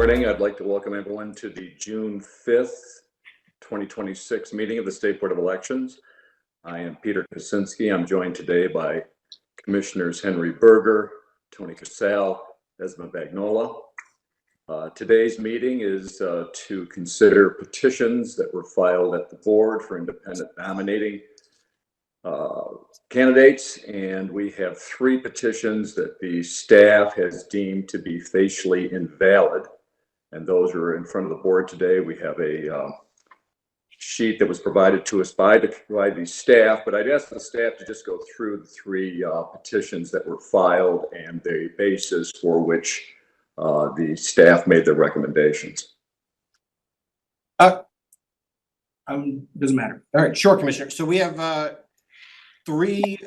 morning. I'd like to welcome everyone to the June 5th, 2026 meeting of the State Board of Elections. I am Peter Kuczynski. I'm joined today by Commissioners Henry Berger, Tony Casale, Esma Bagnola. Today's meeting is to consider petitions that were filed at the board for independent nominating candidates, and we have 3 petitions that the staff has deemed to be facially invalid, and those are in front of the board today. We have a sheet that was provided to us by the staff, but I'd ask the staff to just go through the 3 petitions that were filed and the basis for which the staff made their recommendations. Doesn't matter. All right, sure, Commissioner. So we have 3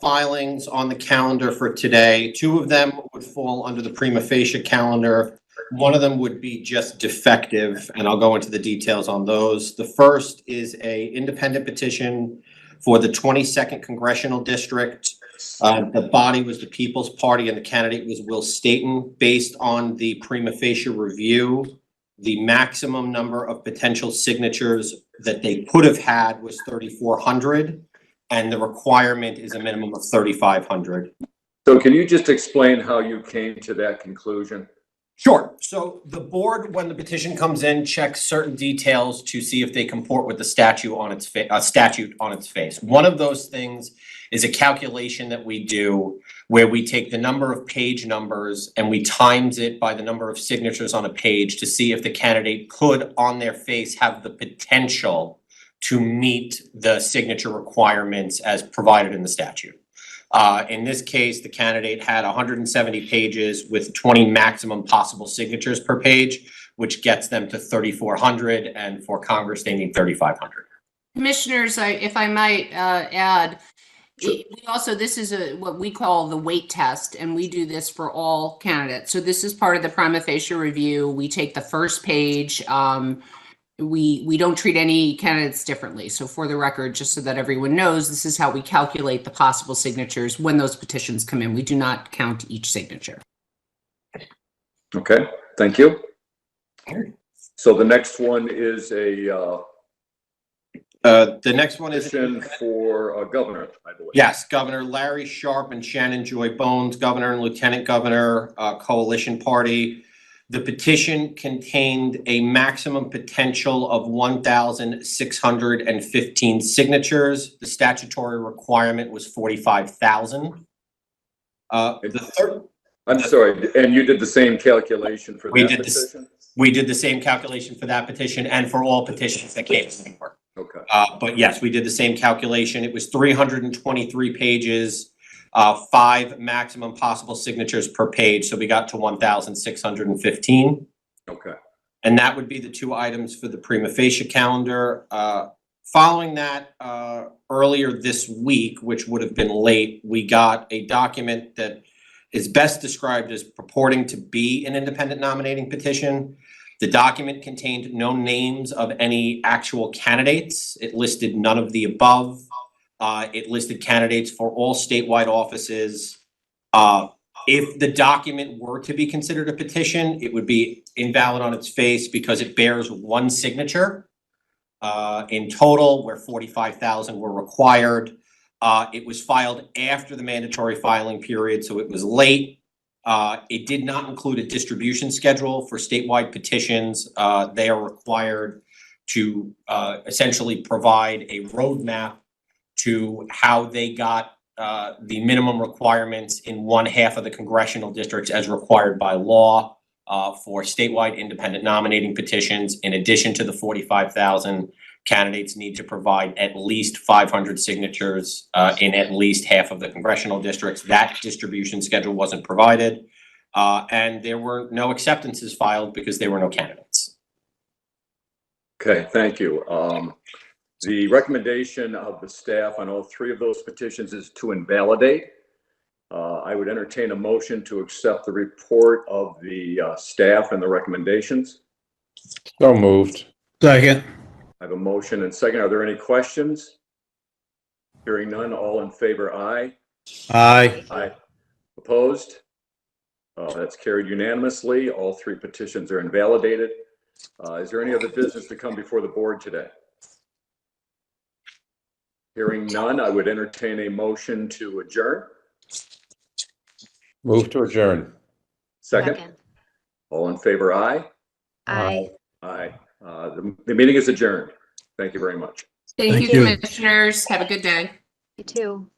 filings on the calendar for today. 2 of them would fall under the prima facie calendar. One of them would be just defective, and I'll go into the details on those. The first is a independent petition for the 22nd Congressional District. The body was the People's Party and the candidate was Will Staton. Based on the prima facie review, the maximum number of potential signatures that they could have had was 3,400, and the requirement is a minimum of 3,500. So can you just explain how you came to that conclusion? Sure. So the board, when the petition comes in, checks certain details to see if they comport with the statute on its face. One of those things is a calculation that we do where we take the number of page numbers and we times it by the number of signatures on a page to see if the candidate could, on their face, have the potential to meet the signature requirements as provided in the statute. In this case, the candidate had 170 pages with 20 maximum possible signatures per page, which gets them to 3,400, and for Congress, they need 3,500. Commissioners, if I might add, Sure. this is what we call the weight test, and we do this for all candidates. So this is part of the prima facie review. We take the first page. We don't treat any candidates differently. So for the record, just so that everyone knows, this is how we calculate the possible signatures when those petitions come in. We do not count each signature. Okay, thank you. So the next one is a The next one is petition for governor, I believe. Yes, Governor Larry Sharp and Shannon Joy Bones, Governor and Lieutenant Governor, Coalition Party. The petition contained a maximum potential of 1,615 signatures. The statutory requirement was 45,000. I'm sorry, and you did the same calculation for that petition? We did the same calculation for that petition and for all petitions that came to the board. Okay. But yes, we did the same calculation. It was 323 pages, 5 maximum possible signatures per page. So we got to 1,615. Okay. And that would be the 2 items for the prima facie calendar. Following that, earlier this week, which would have been late, we got a document that is best described as purporting to be an independent nominating petition. The document contained no names of any actual candidates. It listed none of the above. It listed candidates for all statewide offices. If the document were to be considered a petition, it would be invalid on its face because it bears 1 signature. In total, where 45,000 were required. It was filed after the mandatory filing period, so it was late. It did not include a distribution schedule for statewide petitions. They are required to essentially provide a roadmap to how they got the minimum requirements in 1/2 of the congressional districts as required by law for statewide independent nominating petitions. In addition to the 45,000, candidates need to provide at least 500 signatures in at least 1/2 of the congressional districts. That distribution schedule wasn't provided, and there were no acceptances filed because there were no candidates. Okay, thank you. The recommendation of the staff on all 3 of those petitions is to invalidate. I would entertain a motion to accept the report of the staff and the recommendations. So moved. Second. I have a motion and second. Are there any questions? Hearing none, all in favor, aye. Aye. Aye. Opposed? That's carried unanimously. All three petitions are invalidated. Is there any other business to come before the board today? Hearing none, I would entertain a motion to adjourn. Move to adjourn. Second. All in favor, aye? Aye. Aye. The meeting is adjourned. Thank you very much. Thank Thank you, you. commissioners. Have a good day. You too.